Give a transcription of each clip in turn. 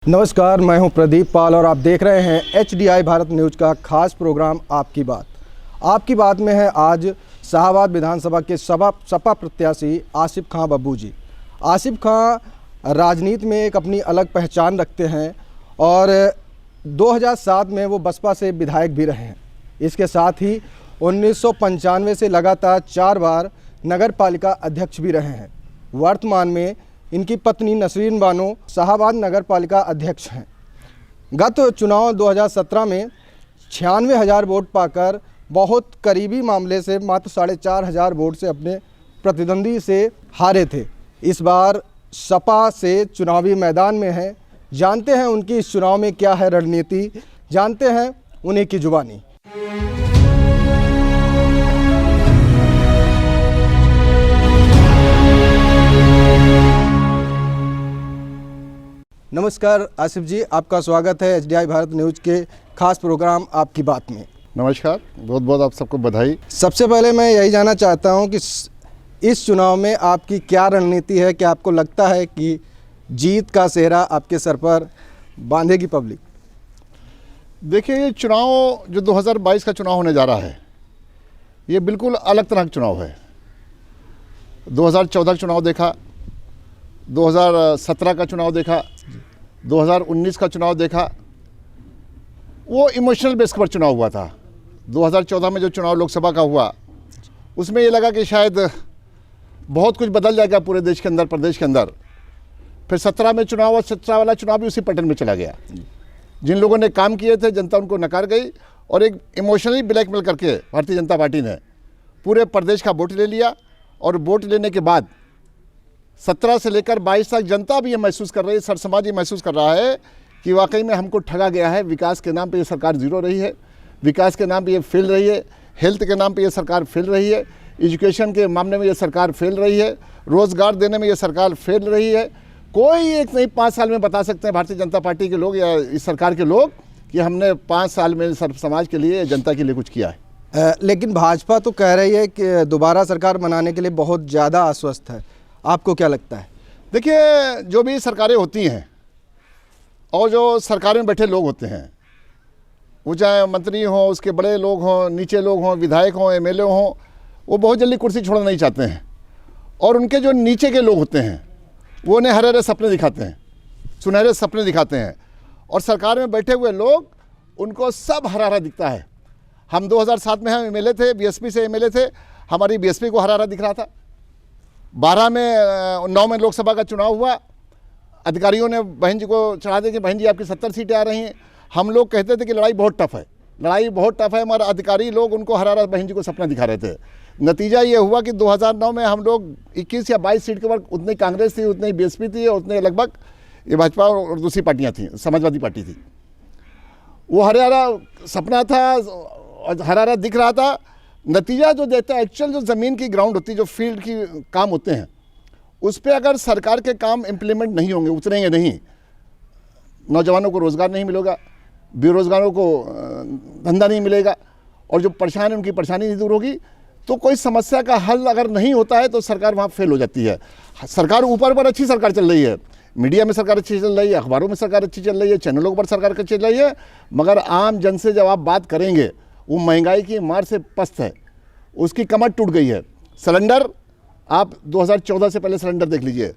नमस्कार, मैं हूं प्रदीप पाल और आप देख रहे हैं HDI भारत न्यूज़ का खास प्रोग्राम आपकी बात। आपकी बात में है आज शाहाबाद विधानसभा के सपा प्रत्याशी आसिफ खां बब्बू जी। आसिफ खां राजनीति में एक अपनी अलग पहचान रखते हैं और 2007 में वो बसपा से विधायक भी रहे हैं। इसके साथ ही 1995 से लगातार 4 बार नगर पालिका अध्यक्ष भी रहे हैं। वर्तमान में इनकी पत्नी नसरीन बानो शाहाबाद नगर पालिका अध्यक्ष हैं। गत चुनाव 2017 में 96,000 वोट पाकर बहुत करीबी मामले से मात्र 4,500 वोट से अपने प्रतिद्वंदी से हारे थे। इस बार सपा से चुनावी मैदान में हैं। जानते हैं उनकी इस चुनाव में क्या है रणनीति, जानते हैं उन्हीं की जुबानी। नमस्कार आसिफ जी, आपका स्वागत है HDI भारत न्यूज़ के खास प्रोग्राम आपकी बात में। नमस्कार, बहुत बहुत आप सबको बधाई। सबसे पहले मैं यही जानना चाहता हूं कि इस चुनाव में आपकी क्या रणनीति है। क्या आपको लगता है कि जीत का सेहरा आपके सर पर बांधेगी पब्लिक? देखिए, ये चुनाव जो 2022 का चुनाव होने जा रहा है, ये बिल्कुल अलग तरह का चुनाव है। 2014 का चुनाव देखा, 2017 का चुनाव देखा, 2019 का चुनाव देखा, वो इमोशनल बेस पर चुनाव हुआ था। 2014 में जो चुनाव लोकसभा का हुआ, उसमें ये लगा कि शायद बहुत कुछ बदल जाएगा पूरे देश के अंदर, प्रदेश के अंदर। फिर 17 में चुनाव और 17 वाला चुनाव भी उसी पैटर्न में चला गया। जिन लोगों ने काम किए थे, जनता उनको नकार गई और एक इमोशनली ब्लैकमेल करके भारतीय जनता पार्टी ने पूरे प्रदेश का वोट ले लिया। और वोट लेने के बाद 17 से लेकर 22 तक जनता भी ये महसूस कर रही है, समाज ये महसूस कर रहा है कि वाकई में हमको ठगा गया है। विकास के नाम पे ये सरकार जीरो रही है, विकास के नाम पे ये फेल रही है, हेल्थ के नाम पे ये सरकार फेल रही है, एजुकेशन के मामले में ये सरकार फेल रही है, रोज़गार देने में ये सरकार फेल रही है। कोई एक नहीं 5 साल में बता सकते हैं भारतीय जनता पार्टी के लोग या इस सरकार के लोग कि हमने 5 साल में समाज के लिए, जनता के लिए कुछ किया है। लेकिन भाजपा तो कह रही है कि दोबारा सरकार बनाने के लिए बहुत ज़्यादा आश्वस्त है। आपको क्या लगता है? देखिए, जो भी सरकारें होती हैं और जो सरकार में बैठे लोग होते हैं, वो चाहे मंत्री हों, उसके बड़े लोग हों, नीचे लोग हों, विधायक हों, MLA हों, वो बहुत जल्दी कुर्सी छोड़ना नहीं चाहते हैं। और उनके जो नीचे के लोग होते हैं, वो उन्हें हरे हरे सपने दिखाते हैं, सुनहरे सपने दिखाते हैं। और सरकार में बैठे हुए लोग, उनको सब हरा हरा दिखता है। हम 2007 में हम MLA थे, BSP से MLA थे, हमारी BSP को हरा हरा दिख रहा था। 9 में लोकसभा का चुनाव हुआ, अधिकारियों ने बहन जी को चढ़ा दिया कि बहन जी आपकी 70 सीटें आ रही हैं। हम लोग कहते थे कि लड़ाई बहुत टफ है, लड़ाई बहुत टफ है, मगर अधिकारी लोग उनको हरा बहन जी को सपना दिखा रहे थे। नतीजा ये हुआ कि 2009 में हम लोग 21 या 22 सीट के बाद, उतनी कांग्रेस थी, उतनी BSP थी, उतने लगभग ये भाजपा और दूसरी पार्टियाँ थीं, समाजवादी पार्टी थी। वो हरा हरा सपना था और हरा हरा दिख रहा था। नतीजा जो देता है, एक्चुअल जो ज़मीन की ग्राउंड होती है, जो फील्ड की काम होते हैं, उस पर अगर सरकार के काम इम्प्लीमेंट नहीं होंगे, उतरेंगे नहीं, नौजवानों को रोज़गार नहीं मिलेगा, बेरोज़गारों को धंधा नहीं मिलेगा, और जो परेशान है उनकी परेशानी नहीं दूर होगी, तो कोई समस्या का हल अगर नहीं होता है तो सरकार वहाँ फेल हो जाती है। सरकार ऊपर पर अच्छी सरकार चल रही है, मीडिया में सरकार अच्छी चल रही है, अखबारों में सरकार अच्छी चल रही है, चैनलों पर सरकार अच्छी चल रही है, मगर आम जन से जब आप बात करेंगे, वो महंगाई की मार से पस्त है, उसकी कमर टूट गई है। सिलेंडर आप 2014 से पहले सिलेंडर देख लीजिए,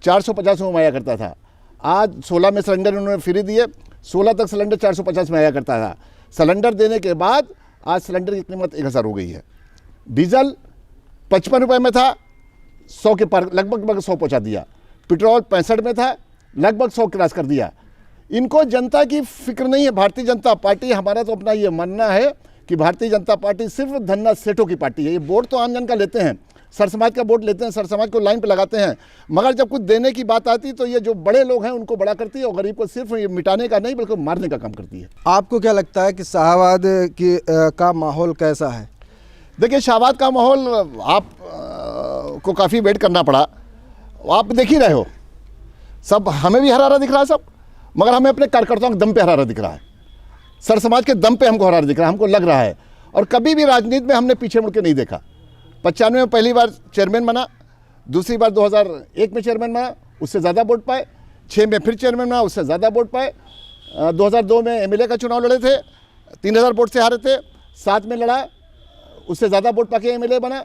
450 में आया करता था। आज 16 में सिलेंडर उन्होंने फ्री दिए, 16 तक सिलेंडर 450 में आया करता था। सिलेंडर देने के बाद आज सिलेंडर की कीमत 1000 हो गई है। डीजल 55 रुपये में था, 100 के पार, लगभग 100 पहुँचा दिया। पेट्रोल 65 में था, लगभग 100 क्रॉस कर दिया। इनको जनता की फिक्र नहीं है। भारतीय जनता पार्टी, हमारा तो अपना ये मानना है कि भारतीय जनता पार्टी सिर्फ धन्ना सेठों की पार्टी है। ये वोट तो आम जन का लेते हैं, सर समाज का वोट लेते हैं, सर समाज को लाइन पे लगाते हैं, मगर जब कुछ देने की बात आती तो ये जो बड़े लोग हैं उनको बड़ा करती है और गरीब को सिर्फ ये मिटाने का नहीं बल्कि मारने का काम करती है। आपको क्या लगता है कि शाहाबाद का माहौल कैसा है? देखिए, शाहाबाद का माहौल आप को काफ़ी वेट करना पड़ा। आप देख ही रहे हो, सब हमें भी हरा हरा दिख रहा है सब, मगर हमें अपने कार्यकर्ताओं के दम पे हरा हरा दिख रहा है, सर समाज के दम पे हमको हरा हरा दिख रहा है, हमको लग रहा है। और कभी भी राजनीति में हमने पीछे मुड़ के नहीं देखा। 95 में पहली बार चेयरमैन बना, दूसरी बार 2001 में चेयरमैन बना, उससे ज़्यादा वोट पाए। 6 में फिर चेयरमैन बना, उससे ज़्यादा वोट पाए। 2002 में एमएलए का चुनाव लड़े थे, 3000 वोट से हारे थे। 7 में लड़ा, उससे ज़्यादा वोट पाके एमएलए बना।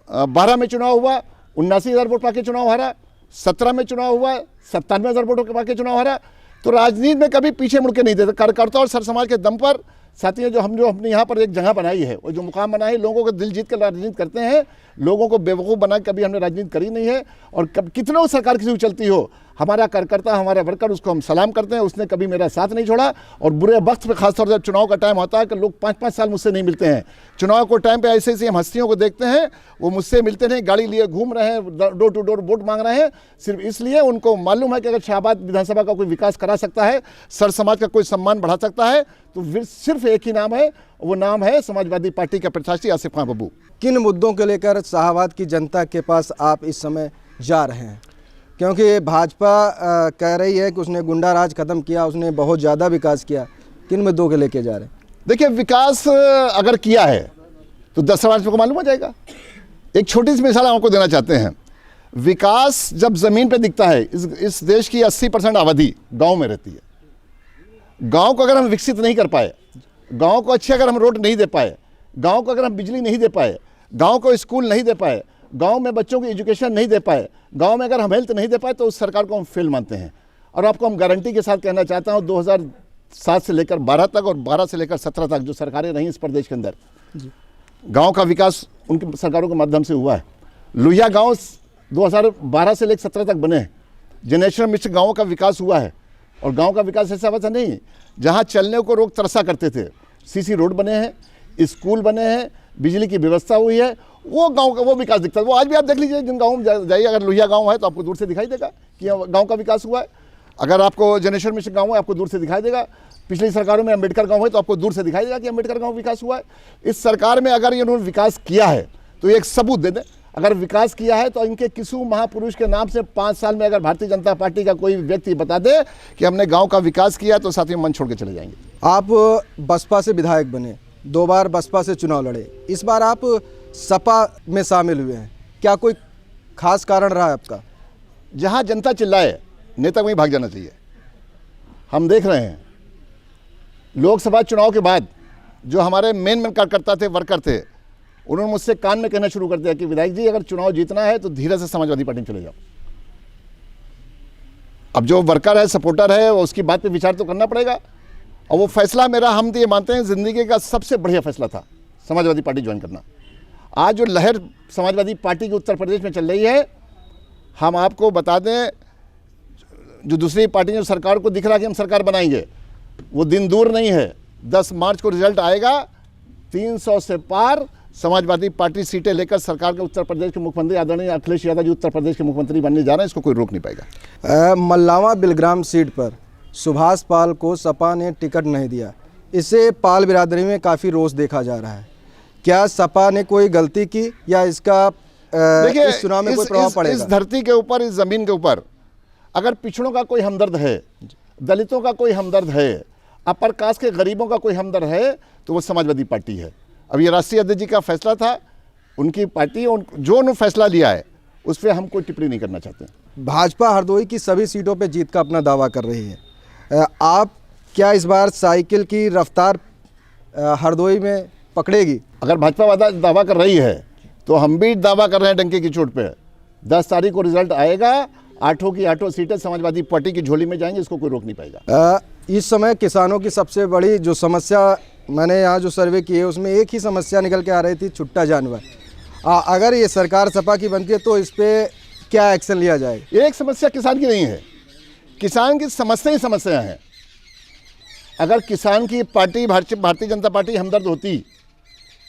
12 में चुनाव हुआ, 79,000 वोट पाके चुनाव हारा। 17 में चुनाव हुआ, 97,000 वोट पाके चुनाव हारा। तो राजनीति में कभी पीछे मुड़ के नहीं देते। कार्यकर्ता और सर समाज के दम पर साथियों, जो हमने यहाँ पर एक जगह बनाई है और जो मुकाम बनाई है, लोगों को दिल जीत कर राजनीति करते हैं। लोगों को बेवकूफ़ बना कभी हमने राजनीति करी नहीं है। और कब कितना सरकार किसी को चलती हो, हमारा कार्यकर्ता, हमारा वर्कर, उसको हम सलाम करते हैं। उसने कभी मेरा साथ नहीं छोड़ा। और बुरे वक्त पे खासतौर से चुनाव का टाइम होता है कि लोग 5-5 साल मुझसे नहीं मिलते हैं। चुनाव को टाइम पे ऐसे हम हस्तियों को देखते हैं, वो मुझसे मिलते नहीं, गाड़ी लिए घूम रहे हैं, डोर टू डोर वोट मांग रहे हैं, सिर्फ इसलिए उनको मालूम है कि अगर शाहबाद विधानसभा का कोई विकास करा सकता है, सर समाज का कोई सम्मान बढ़ा सकता है, तो फिर सिर्फ एक ही नाम है, वो नाम है समाजवादी पार्टी के प्रत्याशी आसिफ खां बब्बू। किन मुद्दों को लेकर शाहाबाद की जनता के पास आप इस समय जा रहे हैं? क्योंकि भाजपा कह रही है कि उसने गुंडा राज खत्म किया, उसने बहुत ज़्यादा विकास किया। किन मुद्दों के लेके जा रहे हैं? देखिए, विकास अगर किया है तो 10 समाज को मालूम हो जाएगा। एक छोटी सी मिसाल आपको देना चाहते हैं। विकास जब ज़मीन पे दिखता है, इस देश की 80% आबादी गांव में रहती है। गांव को अगर हम विकसित नहीं कर पाए, गांव को अच्छे अगर हम रोड नहीं दे पाए, गांव को अगर हम बिजली नहीं दे पाए, गांव को स्कूल नहीं दे पाए, गांव में बच्चों की एजुकेशन नहीं दे पाए, गांव में अगर हम हेल्थ नहीं दे पाए, तो उस सरकार को हम फेल मानते हैं। और आपको हम गारंटी के साथ कहना चाहता हूं, 2007 से लेकर 12 तक और 12 से लेकर 17 तक जो सरकारें रहीं इस प्रदेश के अंदर, गांव का विकास उनकी सरकारों के माध्यम से हुआ है। लोहिया गांव 2012 से लेकर 17 तक बने हैं। जनरेशन मिश्र गाँवों का विकास हुआ है। और गांव का विकास ऐसा वैसा नहीं, जहां चलने को लोग तरसा करते थे, सीसी रोड बने हैं, स्कूल बने हैं, बिजली की व्यवस्था हुई है, वो गांव का वो विकास दिखता है। वो आज भी आप देख लीजिए, जिन गाँव में जाइए, अगर लोहिया गांव है तो आपको दूर से दिखाई देगा कि गांव का विकास हुआ है। अगर आपको जनेश्वर मिश्र गांव है, आपको दूर से दिखाई देगा। पिछली सरकारों में अम्बेडकर गांव है तो आपको दूर से दिखाई देगा कि अम्बेडकर गांव विकास हुआ है। इस सरकार में अगर इन्होंने विकास किया है तो एक सबूत दे दें। अगर विकास किया है तो इनके किसी महापुरुष के नाम से 5 साल में अगर भारतीय जनता पार्टी का कोई व्यक्ति बता दे कि हमने गांव का विकास किया, तो साथियों मन छोड़ के चले जाएंगे। आप बसपा से विधायक बने, 2 बार बसपा से चुनाव लड़े, इस बार आप सपा में शामिल हुए हैं। क्या कोई खास कारण रहा है आपका? जहां जनता चिल्लाए, नेता वहीं भाग जाना चाहिए। हम देख रहे हैं लोकसभा चुनाव के बाद जो हमारे मेन कार्यकर्ता थे, वर्कर थे, उन्होंने मुझसे कान में कहना शुरू कर दिया कि विधायक जी, अगर चुनाव जीतना है तो धीरे से समाजवादी पार्टी में चले जाओ। अब जो वर्कर है, सपोर्टर है, उसकी बात पे विचार तो करना पड़ेगा। और वो फैसला मेरा, हम तो ये मानते हैं, जिंदगी का सबसे बढ़िया फैसला था समाजवादी पार्टी ज्वाइन करना। आज जो लहर समाजवादी पार्टी की उत्तर प्रदेश में चल रही है, हम आपको बता दें, जो दूसरी पार्टी जो सरकार को दिख रहा है कि हम सरकार बनाएंगे, वो दिन दूर नहीं है। 10 मार्च को रिजल्ट आएगा, 300 से पार समाजवादी पार्टी सीटें लेकर सरकार के उत्तर प्रदेश के मुख्यमंत्री आदरणीय अखिलेश यादव जी उत्तर प्रदेश के मुख्यमंत्री बनने जा रहे हैं। इसको कोई रोक नहीं पाएगा। मल्लावा बिलग्राम सीट पर सुभाष पाल को सपा ने टिकट नहीं दिया, इससे पाल बिरादरी में काफ़ी रोष देखा जा रहा है। क्या सपा ने कोई गलती की या इसका इस चुनाव में कोई प्रभाव पड़ेगा? इस धरती के ऊपर, इस जमीन के ऊपर अगर पिछड़ों का कोई हमदर्द है, दलितों का कोई हमदर्द है, अपर कास्ट के गरीबों का कोई हमदर्द है, तो वो समाजवादी पार्टी है। अब ये राष्ट्रीय अध्यक्ष जी का फैसला था, उनकी पार्टी, जो उन्होंने फैसला लिया है उस पर हम कोई टिप्पणी नहीं करना चाहते। भाजपा हरदोई की सभी सीटों पे जीत का अपना दावा कर रही है। आप क्या इस बार साइकिल की रफ्तार हरदोई में पकड़ेगी? अगर भाजपा दावा कर रही है तो हम भी दावा कर रहे हैं डंके की चोट पे। 10 तारीख को रिजल्ट आएगा, 8 की 8 सीटें समाजवादी पार्टी की झोली में जाएंगी, इसको कोई रोक नहीं पाएगा। इस समय किसानों की सबसे बड़ी जो समस्या, मैंने यहाँ जो सर्वे किए उसमें एक ही समस्या निकल के आ रही थी, छुट्टा जानवर। अगर ये सरकार सपा की बनती है तो इस पर क्या एक्शन लिया जाएगा? एक समस्या किसान की नहीं है, किसान की समस्या ही समस्या है। अगर किसान की पार्टी भारतीय जनता पार्टी हमदर्द होती,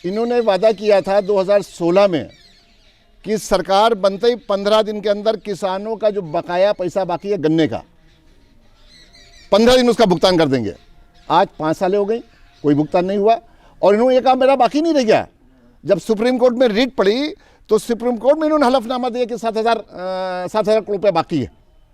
इन्होंने वादा किया था 2016 में कि सरकार बनते ही 15 दिन के अंदर किसानों का जो बकाया पैसा बाकी है गन्ने का, 15 दिन उसका भुगतान कर देंगे। आज 5 साल हो गई, कोई भुगतान नहीं हुआ। और इन्होंने ये काम मेरा बाकी नहीं रह गया। जब सुप्रीम कोर्ट में रीट पड़ी तो सुप्रीम कोर्ट में इन्होंने हलफनामा दिया कि 7,000 करोड़ रुपये बाकी है,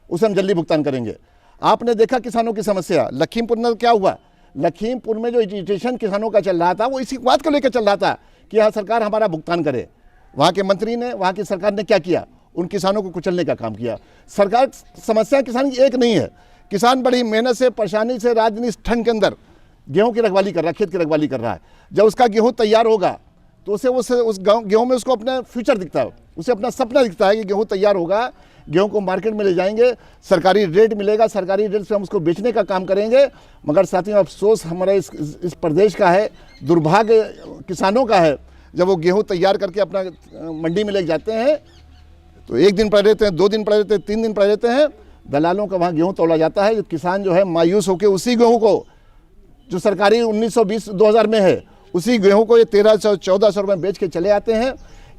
उसे हम जल्दी भुगतान करेंगे। आपने देखा किसानों की समस्या लखीमपुर में क्या हुआ। लखीमपुर में जो एजिटेशन किसानों का चल रहा था, वो इसी बात को लेकर चल रहा था कि यहाँ सरकार हमारा भुगतान करे। वहाँ के मंत्री ने, वहाँ की सरकार ने क्या किया, उन किसानों को कुचलने का काम किया। सरकार समस्या किसान की एक नहीं है, किसान बड़ी मेहनत से परेशानी से रात दिन इस ठंड के अंदर गेहूं की रखवाली कर रहा है, खेत की रखवाली कर रहा है। जब उसका गेहूं तैयार होगा तो उसे उस गेहूं में उसको अपना फ्यूचर दिखता है, उसे अपना सपना दिखता है कि गेहूं तैयार होगा, गेहूं को मार्केट में ले जाएंगे, सरकारी रेट मिलेगा, सरकारी रेट से हम उसको बेचने का काम करेंगे। मगर साथियों अफसोस हमारे इस प्रदेश का है, दुर्भाग्य किसानों का है, जब वो गेहूं तैयार करके अपना मंडी में ले जाते हैं तो 1 दिन पड़े रहते हैं, 2 दिन पड़े रहते हैं, 3 दिन पड़े रहते हैं, दलालों का वहाँ गेहूँ तोड़ा जाता है। जो किसान जो है मायूस होकर उसी गेहूँ को जो सरकारी 1920-2000 में है, उसी गेहूं को ये 1300-1400 रुपये बेच के चले आते हैं।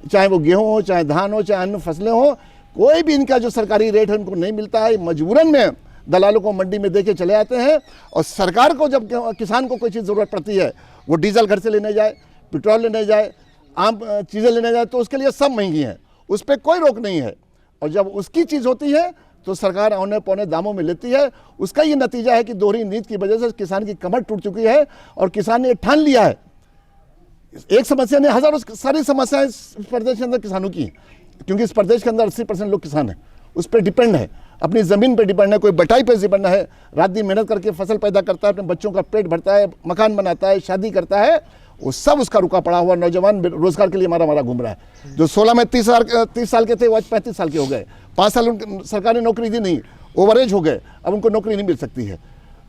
चाहे वो गेहूं हो, चाहे धान हो, चाहे अन्य फसलें हो, कोई भी इनका जो सरकारी रेट है उनको नहीं मिलता है। मजबूरन में दलालों को मंडी में दे के चले आते हैं। और सरकार को जब किसान को कोई चीज़ ज़रूरत पड़ती है, वो डीजल घर से लेने जाए, पेट्रोल लेने जाए, आम चीज़ें लेने जाए, तो उसके लिए सब महंगी हैं, उस पर कोई रोक नहीं है। और जब उसकी चीज़ होती है तो सरकार औने पौने दामों में लेती है। उसका ये नतीजा है कि दोहरी नीति की वजह से किसान की कमर टूट चुकी है और किसान ने ठान लिया है। एक समस्या ने हजारों सारी समस्याएं इस प्रदेश के अंदर किसानों की हैं, क्योंकि इस प्रदेश के अंदर 80% लोग किसान हैं, उस पर डिपेंड है, अपनी ज़मीन पे डिपेंड है, कोई बटाई पे डिपेंड है, रात दिन मेहनत करके फसल पैदा करता है, अपने बच्चों का पेट भरता है, मकान बनाता है, शादी करता है, वो सब उसका रुका पड़ा हुआ। नौजवान रोजगार के लिए मारा घूम रहा है। जो 16 में 30 साल के थे वो आज 35 साल के हो गए। 5 साल सरकार ने नौकरी दी नहीं, ओवरेज हो गए, अब उनको नौकरी नहीं मिल सकती है।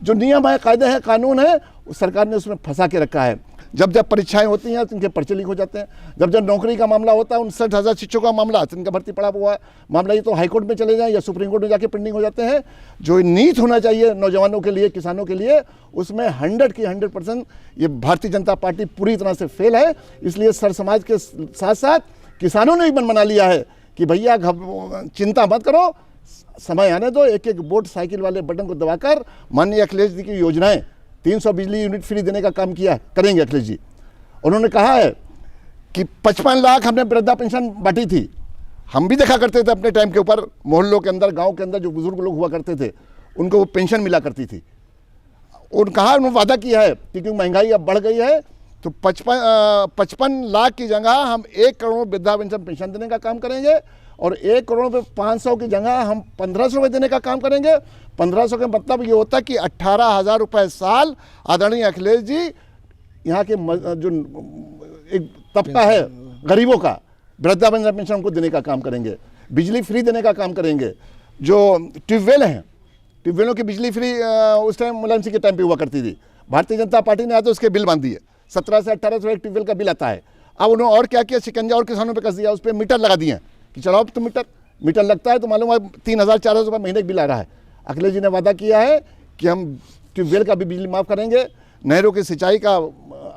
जो नियम है, कायदे हैं, कानून है, सरकार ने उसमें फंसा के रखा है। जब परीक्षाएं होती हैं तो इनके पर्चे लीक हो जाते हैं। जब नौकरी का मामला होता है, 59,000 शिक्षकों का मामला, इनका भर्ती पड़ा हुआ है मामला, ये तो हाईकोर्ट में चले जाएं या सुप्रीम कोर्ट में जाके पेंडिंग हो जाते हैं। जो नीति होना चाहिए नौजवानों के लिए, किसानों के लिए, उसमें 100% ये भारतीय जनता पार्टी पूरी तरह से फेल है। इसलिए सर समाज के साथ साथ किसानों ने भी मन बना लिया है कि भैया चिंता मत करो, समय आने दो, एक एक वोट साइकिल वाले बटन को दबाकर माननीय अखिलेश जी की योजनाएं 300 बिजली यूनिट फ्री देने का काम किया करेंगे अखिलेश जी। उन्होंने कहा है कि 55 लाख हमने वृद्धा पेंशन बांटी थी। हम भी देखा करते थे अपने टाइम के ऊपर, मोहल्लों के अंदर, गांव के अंदर जो बुजुर्ग लोग हुआ करते थे उनको वो पेंशन मिला करती थी। उन्होंने वादा किया है कि क्योंकि महंगाई अब बढ़ गई है तो 55 लाख की जगह हम 1 करोड़ वृद्धा पेंशन देने का काम करेंगे और 1 करोड़ पे 500 की जगह हम 1500 रुपये देने का काम करेंगे। 1500 का मतलब ये होता है कि 18,000 रुपये साल आदरणीय अखिलेश जी यहाँ के जो एक तबका है गरीबों का, वृद्धा पेंशन उनको देने का काम करेंगे। बिजली फ्री देने का काम करेंगे। जो ट्यूबवेल हैं, ट्यूबवेलों की बिजली फ्री उस टाइम मुलायम सिंह के टाइम पे हुआ करती थी। भारतीय जनता पार्टी ने आज उसके बिल बांध दिए, 17 से 1800 एक ट्यूबवेल का बिल आता है। अब उन्होंने और क्या किया, शिकंजा और किसानों पे कस दिया, उस पर मीटर लगा दिए कि चलो अब तो मीटर लगता है तो मालूम है 3,000-4,000 रुपये महीने बिल आ रहा है। अखिलेश जी ने वादा किया है कि हम ट्यूबवेल का भी बिजली माफ़ करेंगे, नहरों की सिंचाई का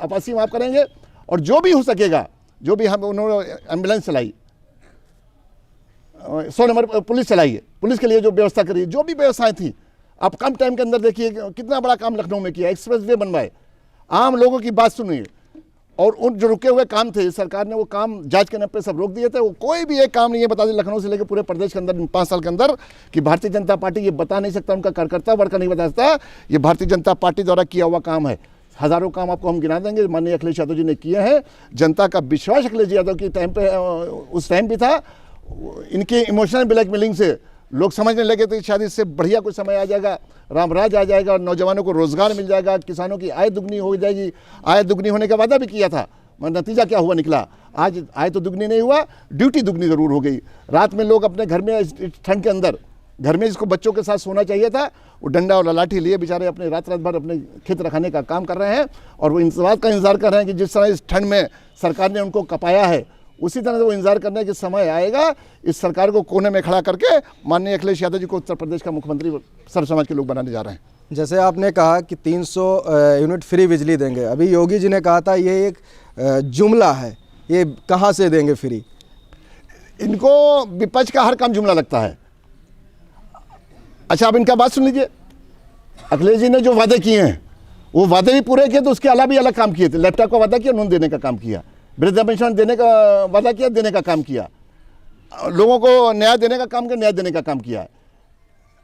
आपासी माफ़ करेंगे और जो भी हो सकेगा, जो भी हम उन्होंने एम्बुलेंस चलाई, 100 नंबर पुलिस चलाई है, पुलिस के लिए जो व्यवस्था करी, जो भी व्यवस्थाएं थी, आप कम टाइम के अंदर देखिए कितना बड़ा काम लखनऊ में किया, एक्सप्रेस वे बनवाए, आम लोगों की बात सुनिए। और उन जो रुके हुए काम थे सरकार ने वो काम जांच के नाम पे सब रोक दिए थे। वो कोई भी एक काम नहीं है बता दें लखनऊ से लेकर पूरे प्रदेश के अंदर 5 साल के अंदर कि भारतीय जनता पार्टी ये बता नहीं सकता, उनका कार्यकर्ता वर्कर नहीं बता सकता ये भारतीय जनता पार्टी द्वारा किया हुआ काम है। हज़ारों काम आपको हम गिना देंगे माननीय अखिलेश यादव जी ने किए हैं। जनता का विश्वास अखिलेश यादव के टाइम पे उस टाइम भी था। इनके इमोशनल ब्लैकमेलिंग से लोग समझने लगे थे शायद इससे बढ़िया कोई समय आ जाएगा, रामराज आ जाएगा और नौजवानों को रोजगार मिल जाएगा, किसानों की आय दुगनी हो जाएगी। आय दुगनी होने का वादा भी किया था, मगर नतीजा क्या हुआ निकला, आज आय तो दुगनी नहीं हुआ, ड्यूटी दुगनी ज़रूर हो गई। रात में लोग अपने घर में ठंड के अंदर घर में जिसको बच्चों के साथ सोना चाहिए था वो डंडा और लाठी लिए बेचारे अपने रात भर अपने खेत रखाने का काम कर रहे हैं और वो इस बात का इंतजार कर रहे हैं कि जिस तरह इस ठंड में सरकार ने उनको कपाया है उसी तरह से वो इंतजार करने के समय आएगा इस सरकार को कोने में खड़ा करके माननीय अखिलेश यादव जी को उत्तर प्रदेश का मुख्यमंत्री सर्व समाज के लोग बनाने जा रहे हैं। जैसे आपने कहा कि 300 यूनिट फ्री बिजली देंगे, अभी योगी जी ने कहा था ये एक जुमला है, ये कहाँ से देंगे फ्री? इनको विपक्ष का हर काम जुमला लगता है। अच्छा, अब इनका बात सुन लीजिए। अखिलेश जी ने जो वादे किए हैं वो वादे भी पूरे किए, तो उसके अलावा भी अलग काम किए थे। लैपटॉप का वादा किया, उन्होंने देने का काम किया। वृद्धा पेंशन देने का वादा किया, देने का काम किया। लोगों को न्याय देने का काम किया, न्याय देने का काम किया।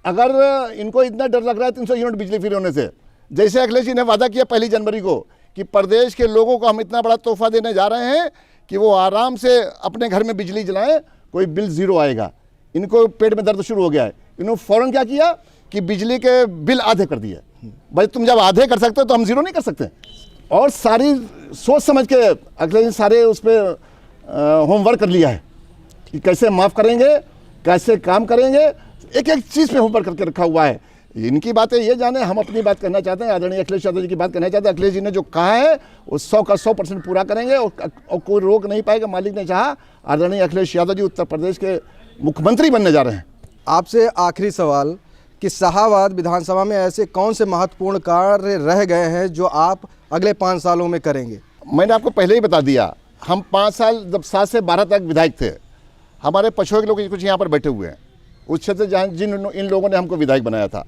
अगर इनको इतना डर लग रहा है 300 यूनिट बिजली फ्री होने से, जैसे अखिलेश जी ने वादा किया 1 जनवरी को कि प्रदेश के लोगों को हम इतना बड़ा तोहफा देने जा रहे हैं कि वो आराम से अपने घर में बिजली जलाएं, कोई बिल ज़ीरो आएगा। इनको पेट में दर्द शुरू हो गया है, इन्होंने फ़ौरन क्या किया कि बिजली के बिल आधे कर दिए। भाई तुम जब आधे कर सकते हो तो हम ज़ीरो नहीं कर सकते। और सारी सोच समझ के अगले दिन सारे उस पर होमवर्क कर लिया है कि कैसे माफ़ करेंगे, कैसे काम करेंगे, एक एक चीज़ पे होमवर्क करके रखा हुआ है। इनकी बातें ये जाने, हम अपनी बात कहना चाहते हैं। आदरणीय अखिलेश यादव जी की बात कहना चाहते हैं। अखिलेश जी ने जो कहा है वो 100 का 100% पूरा करेंगे और कोई रोक नहीं पाएगा। मालिक ने चाहा, आदरणीय अखिलेश यादव जी उत्तर प्रदेश के मुख्यमंत्री बनने जा रहे हैं। आपसे आखिरी सवाल कि शाहाबाद विधानसभा में ऐसे कौन से महत्वपूर्ण कार्य रह गए हैं जो आप अगले 5 सालों में करेंगे? मैंने आपको पहले ही बता दिया, हम 5 साल जब 7 से 12 तक विधायक थे, हमारे पछुए के लोग कुछ यहाँ पर बैठे हुए हैं उस क्षेत्र जहाँ इन लोगों ने हमको विधायक बनाया था।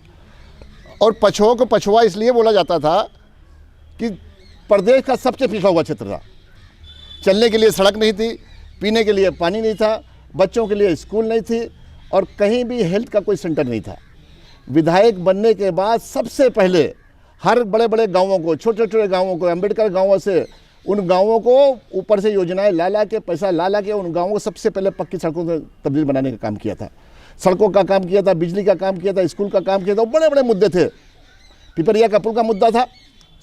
और पछुआ को पछुआ इसलिए बोला जाता था कि प्रदेश का सबसे पिछड़ा हुआ क्षेत्र था। चलने के लिए सड़क नहीं थी, पीने के लिए पानी नहीं था, बच्चों के लिए स्कूल नहीं थी और कहीं भी हेल्थ का कोई सेंटर नहीं था। विधायक बनने के बाद सबसे पहले हर बड़े बड़े गांवों को, छोटे छोटे गांवों को, अम्बेडकर गांवों से उन गांवों को ऊपर से योजनाएं ला के, पैसा ला के उन गांवों को सबसे पहले पक्की सड़कों में तब्दील बनाने का काम किया था। सड़कों का काम किया था, बिजली का काम किया था, स्कूल का काम किया था। बड़े बड़े मुद्दे थे। पिपरिया का पुल का मुद्दा था,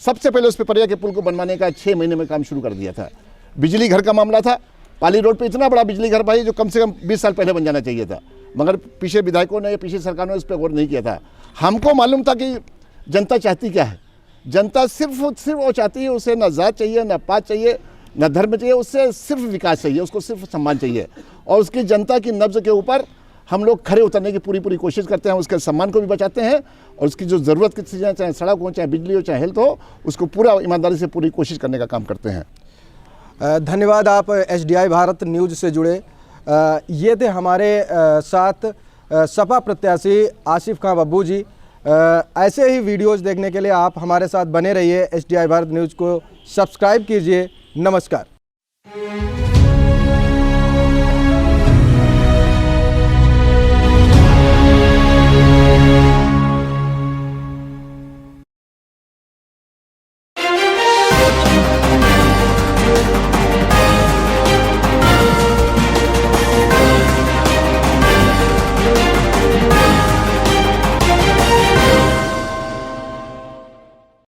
सबसे पहले उस पिपरिया के पुल को बनवाने का 6 महीने में काम शुरू कर दिया था। बिजली घर का मामला था, पाली रोड पे इतना बड़ा बिजली घर भाई जो कम से कम 20 साल पहले बन जाना चाहिए था, मगर पीछे विधायकों ने, पीछे सरकार ने उस पर गौर नहीं किया था। हमको मालूम था कि जनता चाहती क्या है। जनता सिर्फ वो चाहती है, उसे न जात चाहिए, न पात चाहिए, न धर्म चाहिए, उससे सिर्फ विकास चाहिए, उसको सिर्फ सम्मान चाहिए। और उसकी जनता की नब्ज़ के ऊपर हम लोग खड़े उतरने की पूरी कोशिश करते हैं। उसके सम्मान को भी बचाते हैं और उसकी जो ज़रूरत की चीज़ें, चाहे सड़क हो, चाहे बिजली हो, चाहे हेल्थ हो, उसको पूरा ईमानदारी से पूरी कोशिश करने का काम करते हैं। धन्यवाद। आप HDI भारत न्यूज़ से जुड़े। ये थे हमारे साथ सपा प्रत्याशी आसिफ खां बब्बू जी। ऐसे ही वीडियोज़ देखने के लिए आप हमारे साथ बने रहिए। HDI भारत न्यूज़ को सब्सक्राइब कीजिए। नमस्कार।